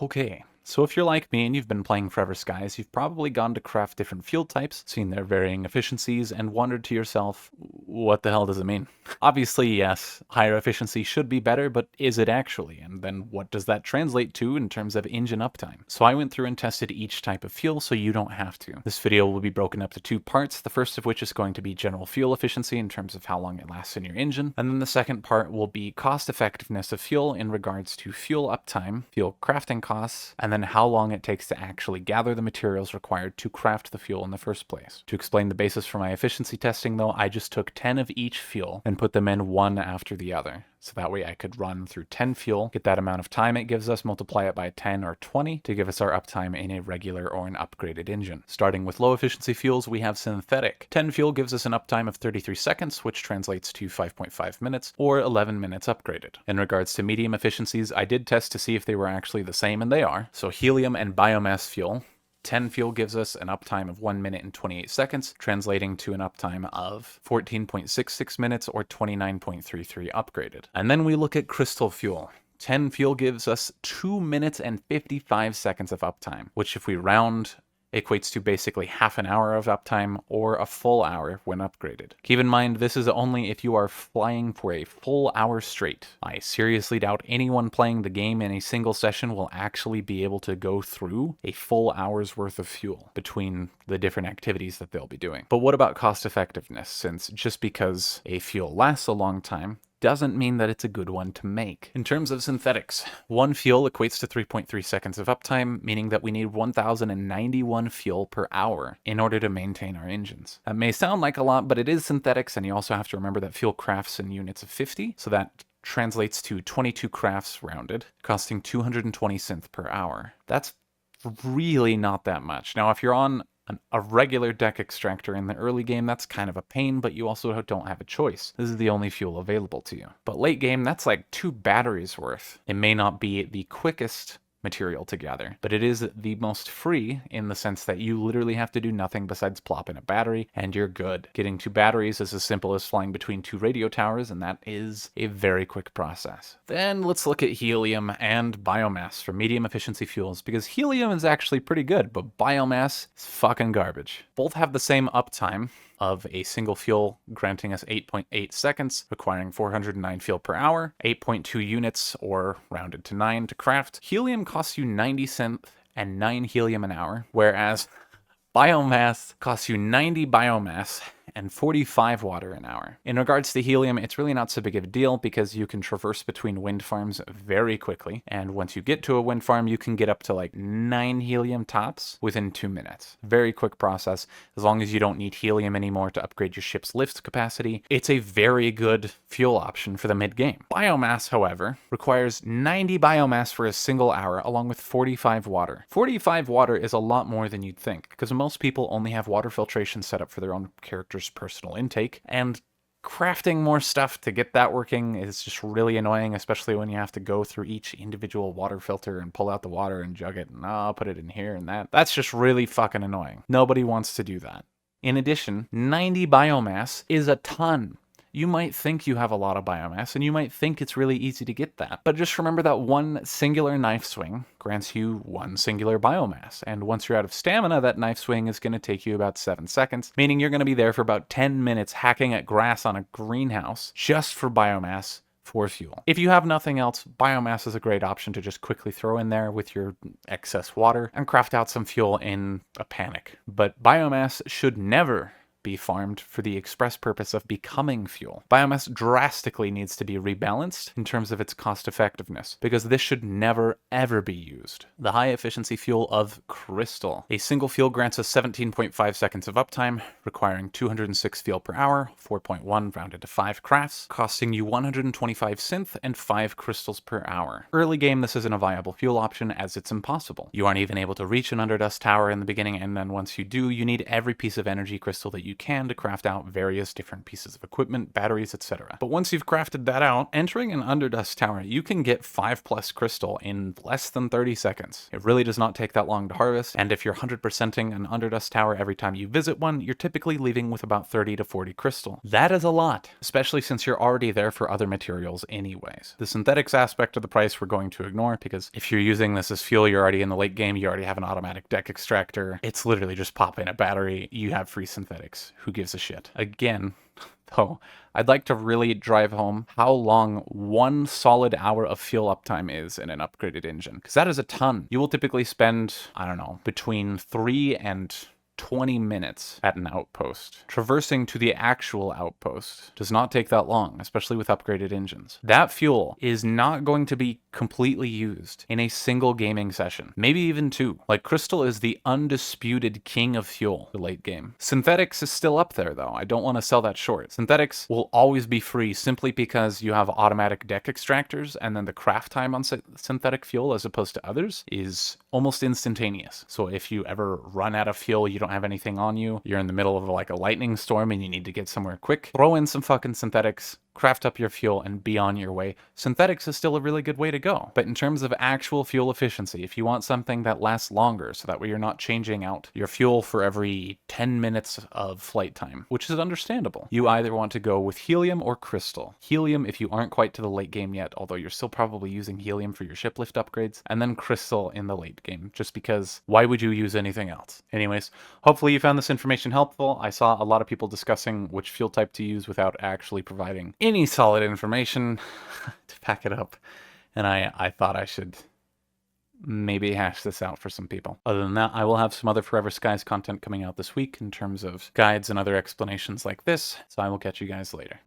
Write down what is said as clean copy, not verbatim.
Okay, so if you're like me and you've been playing Forever Skies, you've probably gone to craft different fuel types, seen their varying efficiencies, and wondered to yourself, what the hell does it mean? Obviously, yes, higher efficiency should be better, but is it actually? And then what does that translate to in terms of engine uptime? So I went through and tested each type of fuel so you don't have to. This video will be broken up to two parts, the first of which is going to be general fuel efficiency in terms of how long it lasts in your engine, and then the second part will be cost effectiveness of fuel in regards to fuel uptime, fuel crafting costs, and then how long it takes to actually gather the materials required to craft the fuel in the first place. To explain the basis for my efficiency testing though, I just took 10 of each fuel and put them in one after the other. So that way I could run through 10 fuel, get that amount of time it gives us, multiply it by 10 or 20 to give us our uptime in a regular or an upgraded engine. Starting with low efficiency fuels, we have synthetic. 10 fuel gives us an uptime of 33 seconds, which translates to 5.5 minutes, or 11 minutes upgraded. In regards to medium efficiencies, I did test to see if they were actually the same, and they are. So helium and biomass fuel. 10 fuel gives us an uptime of 1 minute and 28 seconds, translating to an uptime of 14.66 minutes or 29.33 upgraded. And then we look at crystal fuel. 10 fuel gives us 2 minutes and 55 seconds of uptime, which if we round equates to basically half an hour of uptime or a full hour when upgraded. Keep in mind, this is only if you are flying for a full hour straight. I seriously doubt anyone playing the game in a single session will actually be able to go through a full hour's worth of fuel between the different activities that they'll be doing. But what about cost effectiveness? Since just because a fuel lasts a long time doesn't mean that it's a good one to make. In terms of synthetics, one fuel equates to 3.3 seconds of uptime, meaning that we need 1,091 fuel per hour in order to maintain our engines. That may sound like a lot, but it is synthetics, and you also have to remember that fuel crafts in units of 50, so that translates to 22 crafts rounded, costing 220 synth per hour. That's really not that much. Now, if you're on a regular deck extractor in the early game, that's kind of a pain, but you also don't have a choice. This is the only fuel available to you. But late game, that's like 2 batteries worth. It may not be the quickest material to gather, but it is the most free in the sense that you literally have to do nothing besides plop in a battery and you're good. Getting 2 batteries is as simple as flying between 2 radio towers, and that is a very quick process. Then let's look at helium and biomass for medium efficiency fuels, because helium is actually pretty good, but biomass is fucking garbage. Both have the same uptime of a single fuel, granting us 8.8 seconds, requiring 409 fuel per hour, 8.2 units, or rounded to 9 to craft. Helium costs you 90 synth and 9 helium an hour, whereas biomass costs you 90 biomass and 45 water an hour. In regards to helium, it's really not so big of a deal because you can traverse between wind farms very quickly, and once you get to a wind farm, you can get up to like 9 helium tops within 2 minutes. Very quick process, as long as you don't need helium anymore to upgrade your ship's lift capacity. It's a very good fuel option for the mid-game. Biomass, however, requires 90 biomass for a single hour, along with 45 water. 45 water is a lot more than you'd think, because most people only have water filtration set up for their own character's personal intake, and crafting more stuff to get that working is just really annoying, especially when you have to go through each individual water filter and pull out the water and jug it and put it in here and that. That's just really fucking annoying. Nobody wants to do that. In addition, 90 biomass is a ton. You might think you have a lot of biomass, and you might think it's really easy to get that. But just remember that one singular knife swing grants you 1 singular biomass. And once you're out of stamina, that knife swing is going to take you about 7 seconds, meaning you're going to be there for about 10 minutes hacking at grass on a greenhouse just for biomass for fuel. If you have nothing else, biomass is a great option to just quickly throw in there with your excess water and craft out some fuel in a panic. But biomass should never be farmed for the express purpose of becoming fuel. Biomass drastically needs to be rebalanced in terms of its cost effectiveness, because this should never ever be used. The high efficiency fuel of crystal. A single fuel grants us 17.5 seconds of uptime, requiring 206 fuel per hour, 4.1 rounded to 5 crafts, costing you 125 synth and 5 crystals per hour. Early game, this isn't a viable fuel option as it's impossible. You aren't even able to reach an underdust tower in the beginning, and then once you do, you need every piece of energy crystal that you you can to craft out various different pieces of equipment, batteries, etc. But once you've crafted that out, entering an Underdust Tower, you can get 5+ crystal in less than 30 seconds. It really does not take that long to harvest, and if you're 100%ing an Underdust Tower every time you visit one, you're typically leaving with about 30 to 40 crystal. That is a lot, especially since you're already there for other materials anyways. The synthetics aspect of the price we're going to ignore, because if you're using this as fuel, you're already in the late game, you already have an automatic deck extractor. It's literally just pop in a battery, you have free synthetics. Who gives a shit? Again, though, I'd like to really drive home how long 1 solid hour of fuel uptime is in an upgraded engine, because that is a ton. You will typically spend, I don't know, between 3 and 20 minutes at an outpost. Traversing to the actual outpost does not take that long, especially with upgraded engines. That fuel is not going to be completely used in a single gaming session, maybe even 2. Like, crystal is the undisputed king of fuel the late game. Synthetics is still up there though. I don't want to sell that short. Synthetics will always be free simply because you have automatic deck extractors, and then the craft time on synthetic fuel as opposed to others is almost instantaneous. So if you ever run out of fuel, you don't have anything on you, you're in the middle of like a lightning storm and you need to get somewhere quick, throw in some fucking synthetics, craft up your fuel, and be on your way. Synthetics is still a really good way to go. But in terms of actual fuel efficiency, if you want something that lasts longer, so that way you're not changing out your fuel for every 10 minutes of flight time, which is understandable, you either want to go with helium or crystal. Helium if you aren't quite to the late game yet, although you're still probably using helium for your ship lift upgrades, and then crystal in the late game, just because why would you use anything else? Anyways, hopefully you found this information helpful. I saw a lot of people discussing which fuel type to use without actually providing any solid information to back it up, and I thought I should maybe hash this out for some people. Other than that, I will have some other Forever Skies content coming out this week in terms of guides and other explanations like this, so I will catch you guys later.